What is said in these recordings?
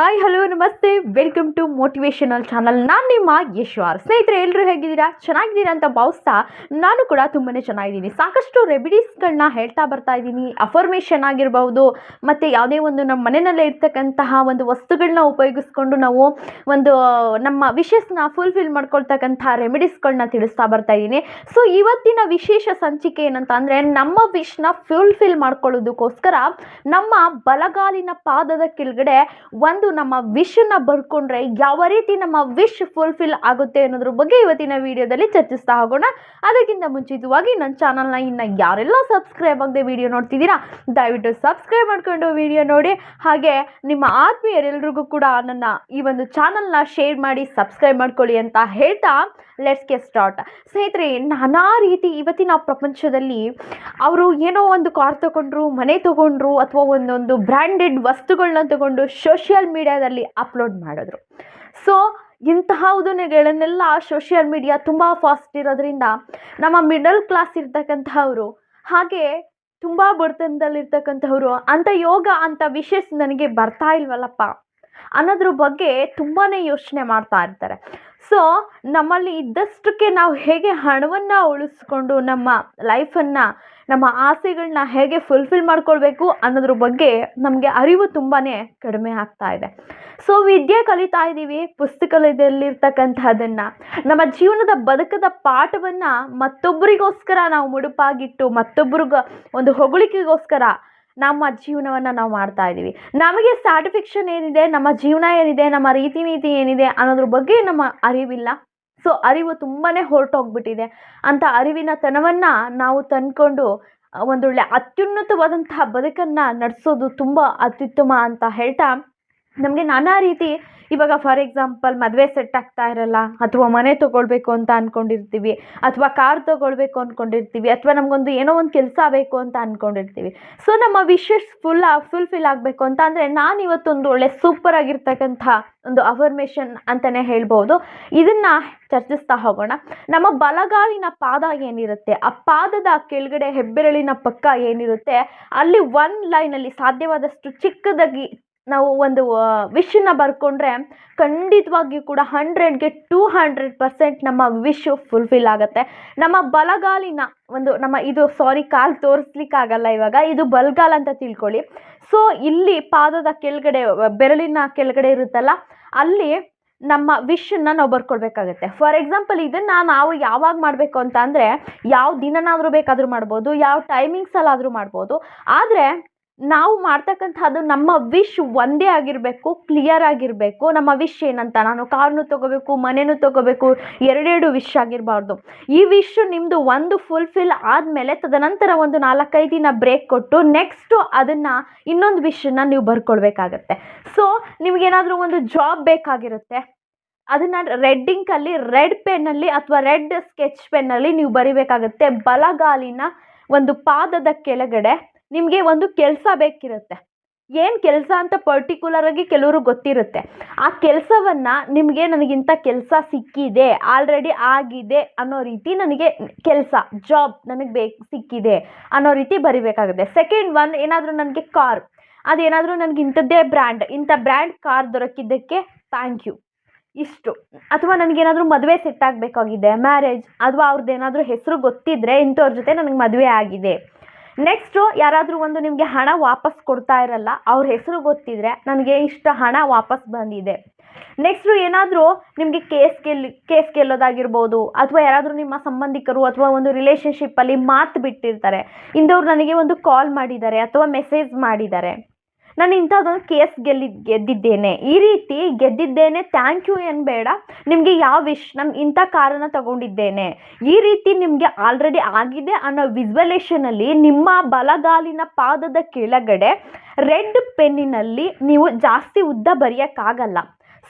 Hi hello ನಮಸ್ತೆ welcome to motivational channel. ನಾನು ನಿಮ್ಮ ಯಶ್ವಾರ್. ಸ್ನೇಹಿತರೆ, ಎಲ್ಲರೂ ಹೇಗಿದ್ದೀರಾ? ಚೆನ್ನಾಗಿದ್ದೀರಾ ಅಂತ ಭಾವಿಸ್ತಾ ನಾನು ಕೂಡ ತುಂಬಾ ಚೆನ್ನಾಗಿದ್ದೀನಿ. ಸಾಕಷ್ಟು ರೆಮಿಡೀಸ್ಗಳನ್ನ ಹೇಳ್ತಾ ಬರ್ತಾ ಇದ್ದೀನಿ. ಅಫರ್ಮೇಷನ್ ಆಗಿರ್ಬೋದು, ಮತ್ತು ಯಾವುದೇ ಒಂದು ನಮ್ಮ ಮನೆಯಲ್ಲೇ ಇರ್ತಕ್ಕಂತಹ ಒಂದು ವಸ್ತುಗಳನ್ನ ಉಪಯೋಗಿಸ್ಕೊಂಡು ನಾವು ಒಂದು ನಮ್ಮ ವಿಶಸ್ನ ಫುಲ್ಫಿಲ್ ಮಾಡ್ಕೊಳ್ತಕ್ಕಂಥ ರೆಮಿಡೀಸ್ಗಳನ್ನ ತಿಳಿಸ್ತಾ ಬರ್ತಾ ಇದ್ದೀನಿ. ಸೊ ಇವತ್ತಿನ ವಿಶೇಷ ಸಂಚಿಕೆ ಏನಂತ ಅಂದರೆ, ನಮ್ಮ ವಿಶ್ನ ಫುಲ್ಫಿಲ್ ಮಾಡ್ಕೊಳ್ಳೋದಕ್ಕೋಸ್ಕರ ನಮ್ಮ ಬಲಗಾಲಿನ ಪಾದದ ಕೆಳಗಡೆ ಒಂದು ನಮ್ಮ ವಿಶನ್ನ ಬರ್ಕೊಂಡ್ರೆ ಯಾವ ರೀತಿ ನಮ್ಮ ವಿಶ್ ಫುಲ್ಫಿಲ್ ಆಗುತ್ತೆ ಅನ್ನೋದ್ರ ಬಗ್ಗೆ ಇವತ್ತಿನ ವಿಡಿಯೋದಲ್ಲಿ ಚರ್ಚಿಸ್ತಾ ಹೋಗೋಣ. ಅದಕ್ಕಿಂತ ಮುಂಚಿತವಾಗಿ ನನ್ನ ಚಾನಲ್ನ ಇನ್ನು ಯಾರೆಲ್ಲ ಸಬ್ಸ್ಕ್ರೈಬ್ ಆಗದೆ ವಿಡಿಯೋ ನೋಡ್ತಿದ್ದೀರಾ, ದಯವಿಟ್ಟು ಸಬ್ಸ್ಕ್ರೈಬ್ ಮಾಡ್ಕೊಂಡು ವಿಡಿಯೋ ನೋಡಿ. ಹಾಗೆ ನಿಮ್ಮ ಆತ್ಮೀಯರೆಲ್ಲರಿಗೂ ಕೂಡ ನನ್ನ ಈ ಒಂದು ಚಾನಲ್ನ ಶೇರ್ ಮಾಡಿ ಸಬ್ಸ್ಕ್ರೈಬ್ ಮಾಡ್ಕೊಳ್ಳಿ ಅಂತ ಹೇಳ್ತಾ ಲೆಟ್ಸ್ ಗೆಟ್ ಸ್ಟಾರ್ಟ್. ಸ್ನೇಹಿತರೆ, ನಾನಾ ರೀತಿ ಇವತ್ತಿನ ಪ್ರಪಂಚದಲ್ಲಿ ಅವರು ಏನೋ ಒಂದು ಕಾರ್ ತಗೊಂಡ್ರು, ಮನೆ ತಗೊಂಡ್ರು, ಅಥವಾ ಒಂದೊಂದು ಬ್ರ್ಯಾಂಡೆಡ್ ವಸ್ತುಗಳನ್ನ ತಗೊಂಡು ಸೋಷಿಯಲ್ ಮೀಡಿಯಾದಲ್ಲಿ ಅಪ್ಲೋಡ್ ಮಾಡಿದ್ರು. ಸೊ ಇಂತಹವುಗಳನ್ನೆಲ್ಲ ಸೋಷಿಯಲ್ ಮೀಡಿಯಾ ತುಂಬ ಫಾಸ್ಟ್ ಇರೋದ್ರಿಂದ ನಮ್ಮ ಮಿಡಲ್ ಕ್ಲಾಸ್ ಇರ್ತಕ್ಕಂಥವ್ರು, ಹಾಗೆ ತುಂಬ ಬಡತನದಲ್ಲಿರ್ತಕ್ಕಂಥವ್ರು ಅಂಥ ಯೋಗ ಅಂಥ ವಿಶೇಷ ನನಗೆ ಬರ್ತಾ ಇಲ್ವಲ್ಲಪ್ಪ ಅನ್ನೋದ್ರ ಬಗ್ಗೆ ತುಂಬಾ ಯೋಚನೆ ಮಾಡ್ತಾ ಇರ್ತಾರೆ. ಸೊ ನಮ್ಮಲ್ಲಿ ಇದ್ದಷ್ಟಕ್ಕೆ ನಾವು ಹೇಗೆ ಹಣವನ್ನು ಉಳಿಸ್ಕೊಂಡು ನಮ್ಮ ಲೈಫನ್ನು, ನಮ್ಮ ಆಸೆಗಳನ್ನ ಹೇಗೆ ಫುಲ್ಫಿಲ್ ಮಾಡ್ಕೊಳ್ಬೇಕು ಅನ್ನೋದ್ರ ಬಗ್ಗೆ ನಮಗೆ ಅರಿವು ತುಂಬಾ ಕಡಿಮೆ ಆಗ್ತಾ ಇದೆ. ಸೊ ವಿದ್ಯೆ ಕಲಿತಾ ಇದ್ದೀವಿ, ಪುಸ್ತಕದಲ್ಲಿರ್ತಕ್ಕಂಥದ್ದನ್ನು, ನಮ್ಮ ಜೀವನದ ಬದುಕದ ಪಾಠವನ್ನು ಮತ್ತೊಬ್ಬರಿಗೋಸ್ಕರ ನಾವು ಮುಡುಪಾಗಿಟ್ಟು, ಮತ್ತೊಬ್ಬರಿಗೆ ಒಂದು ಹೊಗಳಿಕೆಗೋಸ್ಕರ ನಮ್ಮ ಜೀವನವನ್ನು ನಾವು ಮಾಡ್ತಾ ಇದ್ದೀವಿ. ನಮಗೆ ಸ್ಯಾಟಿಸ್ಫ್ಯಾಕ್ಷನ್ ಏನಿದೆ, ನಮ್ಮ ಜೀವನ ಏನಿದೆ, ನಮ್ಮ ರೀತಿ ನೀತಿ ಏನಿದೆ ಅನ್ನೋದ್ರ ಬಗ್ಗೆ ನಮ್ಮ ಅರಿವಿಲ್ಲ. ಸೊ ಅರಿವು ತುಂಬಾ ಹೊರಟೋಗ್ಬಿಟ್ಟಿದೆ. ಅಂಥ ಅರಿವಿನ ತನವನ್ನು ನಾವು ತಂದ್ಕೊಂಡು ಒಂದೊಳ್ಳೆ ಅತ್ಯುನ್ನತವಾದಂತಹ ಬದುಕನ್ನು ನಡೆಸೋದು ತುಂಬ ಅತ್ಯುತ್ತಮ ಅಂತ ಹೇಳ್ತಾ, ನಮಗೆ ನಾನಾ ರೀತಿ ಇವಾಗ ಫಾರ್ ಎಕ್ಸಾಂಪಲ್ ಮದುವೆ ಸೆಟ್ ಆಗ್ತಾ ಇರಲ್ಲ, ಅಥವಾ ಮನೆ ತೊಗೊಳ್ಬೇಕು ಅಂತ ಅಂದ್ಕೊಂಡಿರ್ತೀವಿ, ಅಥವಾ ಕಾರ್ ತೊಗೊಳ್ಬೇಕು ಅಂದ್ಕೊಂಡಿರ್ತೀವಿ, ಅಥವಾ ನಮಗೊಂದು ಏನೋ ಒಂದು ಕೆಲಸ ಬೇಕು ಅಂತ ಅಂದ್ಕೊಂಡಿರ್ತೀವಿ. ಸೊ ನಮ್ಮ ವಿಶಸ್ ಫುಲ್ಫಿಲ್ ಆಗಬೇಕು ಅಂತ ಅಂದರೆ ನಾನು ಇವತ್ತೊಂದು ಒಳ್ಳೆ ಸೂಪರ್ ಆಗಿರ್ತಕ್ಕಂಥ ಒಂದು ಅಫರ್ಮೇಷನ್ ಅಂತಲೇ ಹೇಳ್ಬೋದು. ಇದನ್ನು ಚರ್ಚಿಸ್ತಾ ಹೋಗೋಣ. ನಮ್ಮ ಬಲಗಾಲಿನ ಪಾದ ಏನಿರುತ್ತೆ, ಆ ಪಾದದ ಕೆಳಗಡೆ ಹೆಬ್ಬೆರಳಿನ ಪಕ್ಕ ಏನಿರುತ್ತೆ, ಅಲ್ಲಿ ಒನ್ ಲೈನಲ್ಲಿ ಸಾಧ್ಯವಾದಷ್ಟು ಚಿಕ್ಕದಾಗಿ ನಾವು ಒಂದು ವಿಶನ್ನ ಬರ್ಕೊಂಡ್ರೆ ಖಂಡಿತವಾಗಿಯೂ ಕೂಡ 100ಗೆ 200% ನಮ್ಮ ವಿಶು ಫುಲ್ಫಿಲ್ ಆಗುತ್ತೆ. ನಮ್ಮ ಬಲಗಾಲಿನ ಒಂದು ಇದು ಕಾಲು ತೋರಿಸ್ಲಿಕ್ಕಾಗಲ್ಲ, ಇವಾಗ ಇದು ಬಲಗಾಲ ಅಂತ ತಿಳ್ಕೊಳ್ಳಿ. ಸೊ ಇಲ್ಲಿ ಪಾದದ ಕೆಳಗಡೆ, ಬೆರಳಿನ ಕೆಳಗಡೆ ಇರುತ್ತಲ್ಲ, ಅಲ್ಲಿ ನಮ್ಮ ವಿಶನ್ನು ನಾವು ಬರ್ಕೊಳ್ಬೇಕಾಗತ್ತೆ. ಫಾರ್ ಎಕ್ಸಾಂಪಲ್ ಇದನ್ನು ನಾವು ಯಾವಾಗ ಮಾಡಬೇಕು ಅಂತ ಅಂದರೆ, ಯಾವ ದಿನನಾದರೂ ಬೇಕಾದರೂ ಮಾಡ್ಬೋದು, ಯಾವ ಟೈಮಿಂಗ್ಸಲ್ಲಾದರೂ ಮಾಡ್ಬೋದು. ಆದರೆ ನಾವು ಮಾಡ್ತಕ್ಕಂಥದ್ದು ನಮ್ಮ ವಿಶ್ ಒಂದೇ ಆಗಿರಬೇಕು, ಕ್ಲಿಯರ್ ಆಗಿರಬೇಕು. ನಮ್ಮ ವಿಶ್ ಏನಂತ, ನಾನು ಕಾರ್ನು ತೊಗೋಬೇಕು, ಮನೆಯೂ ತೊಗೋಬೇಕು, ಎರಡೆರಡು ವಿಶ್ ಆಗಿರಬಾರ್ದು. ಈ ವಿಶ್ ನಿಮ್ಮದು ಒಂದು ಫುಲ್ಫಿಲ್ ಆದಮೇಲೆ ತದನಂತರ ಒಂದು 4-5 ದಿನ ಬ್ರೇಕ್ ಕೊಟ್ಟು ನೆಕ್ಸ್ಟು ಅದನ್ನು ಇನ್ನೊಂದು ವಿಶನ್ನು ನೀವು ಬರ್ಕೊಳ್ಬೇಕಾಗತ್ತೆ. ಸೊ ನಿಮಗೇನಾದರೂ ಒಂದು ಜಾಬ್ ಬೇಕಾಗಿರುತ್ತೆ, ಅದನ್ನು ರೆಡ್ ಇಂಕಲ್ಲಿ, ರೆಡ್ ಪೆನ್ನಲ್ಲಿ ಅಥವಾ ರೆಡ್ ಸ್ಕೆಚ್ ಪೆನ್ನಲ್ಲಿ ನೀವು ಬರಿಬೇಕಾಗತ್ತೆ. ಬಲಗಾಲಿನ ಒಂದು ಪಾದದ ಕೆಳಗಡೆ ನಿಮಗೆ ಒಂದು ಕೆಲಸ ಬೇಕಿರುತ್ತೆ. ಏನು ಕೆಲಸ ಅಂತ ಪರ್ಟಿಕ್ಯುಲರಾಗಿ ಕೆಲವರು ಗೊತ್ತಿರುತ್ತೆ. ಆ ಕೆಲಸವನ್ನು ನಿಮಗೆ, ನನಗಿಂಥ ಕೆಲಸ ಸಿಕ್ಕಿದೆ, ಆಲ್ರೆಡಿ ಆಗಿದೆ ಅನ್ನೋ ರೀತಿ, ನನಗೆ ಕೆಲಸ ಜಾಬ್ ನನಗೆ ಸಿಕ್ಕಿದೆ ಅನ್ನೋ ರೀತಿ ಬರಿಬೇಕಾಗುತ್ತೆ. ಸೆಕೆಂಡ್ ಒನ್, ಏನಾದರೂ ನನಗೆ ಕಾರ್, ಅದೇನಾದರೂ ನನಗೆ ಇಂಥ ಬ್ರ್ಯಾಂಡ್ ಕಾರ್ ದೊರಕಿದ್ದಕ್ಕೆ ಥ್ಯಾಂಕ್ ಯು, ಇಷ್ಟು. ಅಥವಾ ನನಗೇನಾದರೂ ಮದುವೆ ಸೆಟ್ ಆಗಬೇಕಾಗಿದೆ, ಮ್ಯಾರೇಜ್, ಅಥವಾ ಅವ್ರದ್ದೇನಾದರೂ ಹೆಸರು ಗೊತ್ತಿದ್ದರೆ, ಇಂಥವ್ರ ಜೊತೆ ನನಗೆ ಮದುವೆ ಆಗಿದೆ. ನೆಕ್ಸ್ಟು ಯಾರಾದರೂ ಒಂದು ನಿಮಗೆ ಹಣ ವಾಪಸ್ ಕೊಡ್ತಾ ಇರಲ್ಲ, ಅವ್ರ ಹೆಸರು ಗೊತ್ತಿದ್ರೆ, ನನಗೆ ಇಷ್ಟು ಹಣ ವಾಪಸ್ ಬಂದಿದೆ. ನೆಕ್ಸ್ಟು ಏನಾದರೂ ನಿಮಗೆ ಕೇಸ್ ಗೆಲ್ಲೋದಾಗಿರ್ಬೋದು, ಅಥವಾ ಯಾರಾದರೂ ನಿಮ್ಮ ಸಂಬಂಧಿಕರು ಅಥವಾ ಒಂದು ರಿಲೇಷನ್ಶಿಪ್ಪಲ್ಲಿ ಮಾತು ಬಿಟ್ಟಿರ್ತಾರೆ, ಇಂಥವ್ರು ನನಗೆ ಒಂದು ಕಾಲ್ ಮಾಡಿದ್ದಾರೆ ಅಥವಾ ಮೆಸೇಜ್ ಮಾಡಿದ್ದಾರೆ, ನಾನು ಇಂಥದ್ದೊಂದು ಕೇಸ್ ಗೆದ್ದಿದ್ದೇನೆ, ಈ ರೀತಿ ಗೆದ್ದಿದ್ದೇನೆ, ಥ್ಯಾಂಕ್ ಯು ಏನು ಬೇಡ, ನಿಮಗೆ ಯಾವ ವಿಶ್, ನಾನು ಇಂಥ ಕಾರನ್ನು ತಗೊಂಡಿದ್ದೇನೆ, ಈ ರೀತಿ ನಿಮಗೆ ಆಲ್ರೆಡಿ ಆಗಿದೆ ಅನ್ನೋ ವಿಜುವಲೇಷನಲ್ಲಿ ನಿಮ್ಮ ಬಲಗಾಲಿನ ಪಾದದ ಕೆಳಗಡೆ ರೆಡ್ ಪೆನ್ನಿನಲ್ಲಿ ನೀವು ಜಾಸ್ತಿ ಉದ್ದ ಬರೆಯೋಕ್ಕಾಗಲ್ಲ.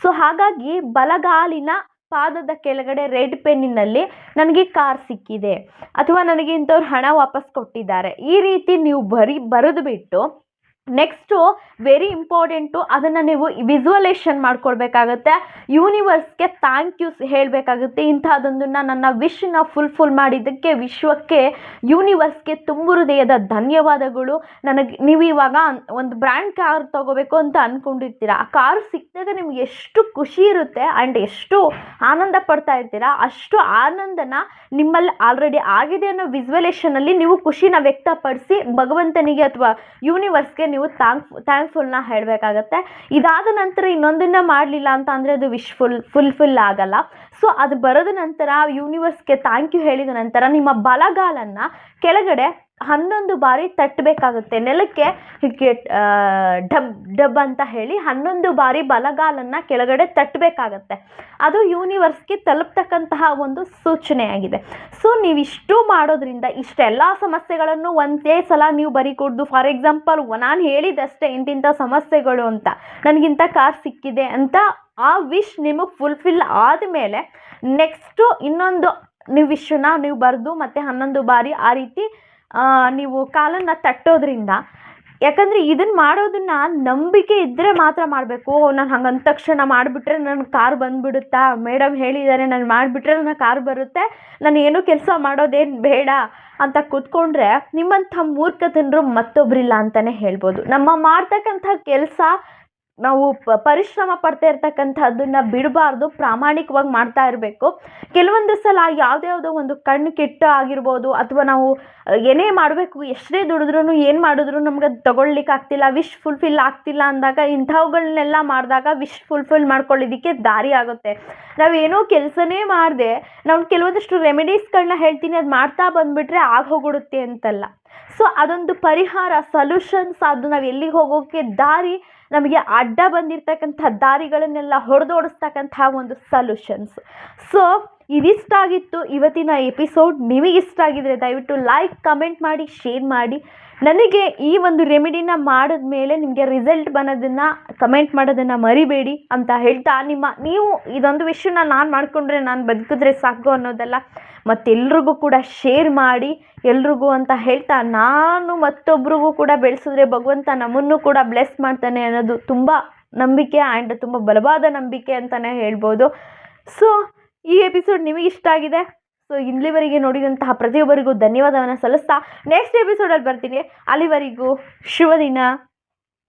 ಸೊ ಹಾಗಾಗಿ ಬಲಗಾಲಿನ ಪಾದದ ಕೆಳಗಡೆ ರೆಡ್ ಪೆನ್ನಿನಲ್ಲಿ ನನಗೆ ಕಾರ್ ಸಿಕ್ಕಿದೆ, ಅಥವಾ ನನಗೆ ಇಂಥವ್ರು ಹಣ ವಾಪಸ್ ಕೊಟ್ಟಿದ್ದಾರೆ, ಈ ರೀತಿ ನೀವು ಬರೆದು ಬಿಟ್ಟು ನೆಕ್ಸ್ಟು ವೆರಿ ಇಂಪಾರ್ಟೆಂಟು, ಅದನ್ನು ನೀವು ವಿಜುವಲೇಷನ್ ಮಾಡ್ಕೊಳ್ಬೇಕಾಗತ್ತೆ. ಯೂನಿವರ್ಸ್ಗೆ ಥ್ಯಾಂಕ್ ಯು ಹೇಳಬೇಕಾಗುತ್ತೆ. ಇಂಥದ್ದೊಂದನ್ನು ನನ್ನ ವಿಶ್ನ ಫುಲ್ಫಿಲ್ ಮಾಡಿದ್ದಕ್ಕೆ ವಿಶ್ವಕ್ಕೆ, ಯೂನಿವರ್ಸ್ಗೆ ತುಂಬ ಹೃದಯದ ಧನ್ಯವಾದಗಳು. ನೀವು ಇವಾಗ ಒಂದು ಬ್ರ್ಯಾಂಡ್ ಕಾರ್ ತೊಗೋಬೇಕು ಅಂತ ಅಂದ್ಕೊಂಡಿರ್ತೀರ. ಆ ಕಾರು ಸಿಕ್ಕಿದಾಗ ನಿಮ್ಗೆ ಎಷ್ಟು ಖುಷಿ ಇರುತ್ತೆ ಆ್ಯಂಡ್ ಎಷ್ಟು ಆನಂದ ಪಡ್ತಾ ಇರ್ತೀರಾ, ಅಷ್ಟು ಆನಂದನ ನಿಮ್ಮಲ್ಲಿ ಆಲ್ರೆಡಿ ಆಗಿದೆ ಅನ್ನೋ ವಿಜುವಲೇಷನಲ್ಲಿ ನೀವು ಖುಷಿನ ವ್ಯಕ್ತಪಡಿಸಿ ಭಗವಂತನಿಗೆ ಅಥವಾ ಯೂನಿವರ್ಸ್ಗೆ ನೀವು ಥ್ಯಾಂಕ್ಫುಲ್ನ ಹೇಳಬೇಕಾಗತ್ತೆ. ಇದಾದ ನಂತರ ಇನ್ನೊಂದನ್ನು ಮಾಡಲಿಲ್ಲ ಅಂತ ಅಂದರೆ ಅದು ಫುಲ್ಫಿಲ್ ಆಗಲ್ಲ. ಸೊ ಅದು ಬರೋದ ನಂತರ ಯೂನಿವರ್ಸ್ಗೆ ಥ್ಯಾಂಕ್ ಯು ಹೇಳಿದ ನಂತರ ನಿಮ್ಮ ಬಲಗಾಲನ್ನು ಕೆಳಗಡೆ 11 ಬಾರಿ ತಟ್ಟಬೇಕಾಗುತ್ತೆ. ನೆಲಕ್ಕೆ ಹೀಗೆ ಡಬ್ ಡಬ್ ಅಂತ ಹೇಳಿ 11 ಬಾರಿ ಬಲಗಾಲನ್ನು ಕೆಳಗಡೆ ತಟ್ಟಬೇಕಾಗತ್ತೆ. ಅದು ಯೂನಿವರ್ಸ್ಗೆ ತಲುಪ್ತಕ್ಕಂತಹ ಒಂದು ಸೂಚನೆಯಾಗಿದೆ. ಸೊ ನೀವಿಷ್ಟು ಮಾಡೋದ್ರಿಂದ ಇಷ್ಟೆಲ್ಲ ಸಮಸ್ಯೆಗಳನ್ನು ಒಂದೇ ಸಲ ನೀವು ಬರೀ ಕೊಡ್ದು, ಫಾರ್ ಎಕ್ಸಾಂಪಲ್ ನಾನು ಹೇಳಿದಷ್ಟೇ ಇಂತಿಂಥ ಸಮಸ್ಯೆಗಳು ಅಂತ, ನನಗಿಂಥ ಕಾರ್ ಸಿಕ್ಕಿದೆ ಅಂತ ಆ ವಿಶ್ ನಿಮಗೆ ಫುಲ್ಫಿಲ್ ಆದಮೇಲೆ ನೆಕ್ಸ್ಟು ಇನ್ನೊಂದು ನೀವು ವಿಶ್ನ ನೀವು ಬರೆದು ಮತ್ತು 11 ಬಾರಿ ಆ ರೀತಿ ನೀವು ಕಾಲನ್ನು ತಟ್ಟೋದ್ರಿಂದ, ಯಾಕಂದರೆ ಇದನ್ನು ಮಾಡೋದನ್ನು ನಂಬಿಕೆ ಇದ್ದರೆ ಮಾತ್ರ ಮಾಡಬೇಕು. ನಾನು ಹಂಗೆ ಅಂದ ತಕ್ಷಣ ಮಾಡಿಬಿಟ್ರೆ ನನ್ನ ಕಾರ್ ಬಂದುಬಿಡುತ್ತಾ, ಮೇಡಮ್ ಹೇಳಿದ್ದಾರೆ ನಾನು ಮಾಡಿಬಿಟ್ರೆ ನನ್ನ ಕಾರ್ ಬರುತ್ತೆ, ನಾನು ಏನೂ ಕೆಲಸ ಮಾಡೋದೇನು ಬೇಡ ಅಂತ ಕೂತ್ಕೊಂಡ್ರೆ ನಿಮ್ಮಂಥ ಮೂರ್ಖ ಜನರು ಮತ್ತೊಬ್ಬರಿಲ್ಲ ಅಂತಲೇ ಹೇಳ್ಬೋದು. ನಮ್ಮ ಮಾಡ್ತಕ್ಕಂಥ ಕೆಲಸ ನಾವು ಪರಿಶ್ರಮ ಪಡ್ತಾ ಇರ್ತಕ್ಕಂಥದ್ದನ್ನು ಬಿಡಬಾರ್ದು, ಪ್ರಾಮಾಣಿಕವಾಗಿ ಮಾಡ್ತಾ ಇರಬೇಕು. ಕೆಲವೊಂದು ಸಲ ಯಾವುದ್ಯಾವುದೋ ಒಂದು ಕಣ್ಣು ಕೆಟ್ಟ ಆಗಿರ್ಬೋದು, ಅಥವಾ ನಾವು ಏನೇ ಮಾಡಬೇಕು, ಎಷ್ಟೇ ದುಡಿದ್ರೂ ಏನು ಮಾಡಿದ್ರು ನಮ್ಗೆ ಅದು ತಗೊಳ್ಲಿಕ್ಕೆ ಆಗ್ತಿಲ್ಲ, ವಿಶ್ ಫುಲ್ಫಿಲ್ ಆಗ್ತಿಲ್ಲ ಅಂದಾಗ ಇಂಥವುಗಳನ್ನೆಲ್ಲ ಮಾಡಿದಾಗ ವಿಶ್ ಫುಲ್ಫಿಲ್ ಮಾಡ್ಕೊಳ್ಳೋದಕ್ಕೆ ದಾರಿ ಆಗುತ್ತೆ. ನಾವೇನೋ ಕೆಲಸನೇ ಮಾಡದೆ ನಾವು ಕೆಲವೊಂದಷ್ಟು ರೆಮಿಡೀಸ್ಗಳನ್ನ ಹೇಳ್ತೀನಿ, ಅದು ಮಾಡ್ತಾ ಬಂದುಬಿಟ್ರೆ ಆಗೋಗ್ಬಿಡುತ್ತೆ ಅಂತಲ್ಲ. ಸೊ ಅದೊಂದು ಪರಿಹಾರ, ಸೊಲ್ಯೂಷನ್ಸ್, ಅದು ನಾವು ಎಲ್ಲಿಗೆ ಹೋಗೋಕ್ಕೆ ದಾರಿ, ನಮಗೆ ಅಡ್ಡ ಬಂದಿರತಕ್ಕಂಥ ದಾರಿಗಳನ್ನೆಲ್ಲ ಹೊಡೆದೋಡಿಸ್ತಕ್ಕಂಥ ಒಂದು ಸೊಲ್ಯೂಷನ್ಸ್. ಸೊ ಇದಿಷ್ಟಾಗಿತ್ತು ಇವತ್ತಿನ ಎಪಿಸೋಡ್. ನಿಮಗಿಷ್ಟ ಆಗಿದ್ರೆ ದಯವಿಟ್ಟು ಲೈಕ್, ಕಮೆಂಟ್ ಮಾಡಿ, ಶೇರ್ ಮಾಡಿ. ನನಗೆ ಈ ಒಂದು ರೆಮಿಡಿನ ಮಾಡಿದ್ಮೇಲೆ ನಿಮಗೆ ರಿಸಲ್ಟ್ ಬರೋದನ್ನು ಕಮೆಂಟ್ ಮಾಡೋದನ್ನು ಮರಿಬೇಡಿ ಅಂತ ಹೇಳ್ತಾ, ನೀವು ಇದೊಂದು ವಿಷಯನ ನಾನು ಮಾಡಿಕೊಂಡ್ರೆ ನಾನು ಬದುಕಿದ್ರೆ ಸಾಕು ಅನ್ನೋದಲ್ಲ, ಮತ್ತೆಲ್ರಿಗೂ ಕೂಡ ಶೇರ್ ಮಾಡಿ ಎಲ್ರಿಗೂ ಅಂತ ಹೇಳ್ತಾ, ನಾನು ಮತ್ತೊಬ್ರಿಗೂ ಕೂಡ ಬೆಳೆಸಿದ್ರೆ ಭಗವಂತ ನಮ್ಮನ್ನು ಕೂಡ ಬ್ಲೆಸ್ ಮಾಡ್ತಾನೆ ಅನ್ನೋದು ತುಂಬ ನಂಬಿಕೆ ಆ್ಯಂಡ್ ತುಂಬ ಬಲವಾದ ನಂಬಿಕೆ ಅಂತಲೇ ಹೇಳ್ಬೋದು. ಸೊ ಈ ಎಪಿಸೋಡ್ ನಿಮಗಿಷ್ಟ ಆಗಿದೆ. ಸೊ ಇಲ್ಲಿವರೆಗೆ ನೋಡಿದಂತಹ ಪ್ರತಿಯೊಬ್ಬರಿಗೂ ಧನ್ಯವಾದವನ್ನು ಸಲ್ಲಿಸ್ತಾ ನೆಕ್ಸ್ಟ್ ಎಪಿಸೋಡಲ್ಲಿ ಬರ್ತೀನಿ. ಅಲ್ಲಿವರೆಗೂ ಶುಭ ದಿನ.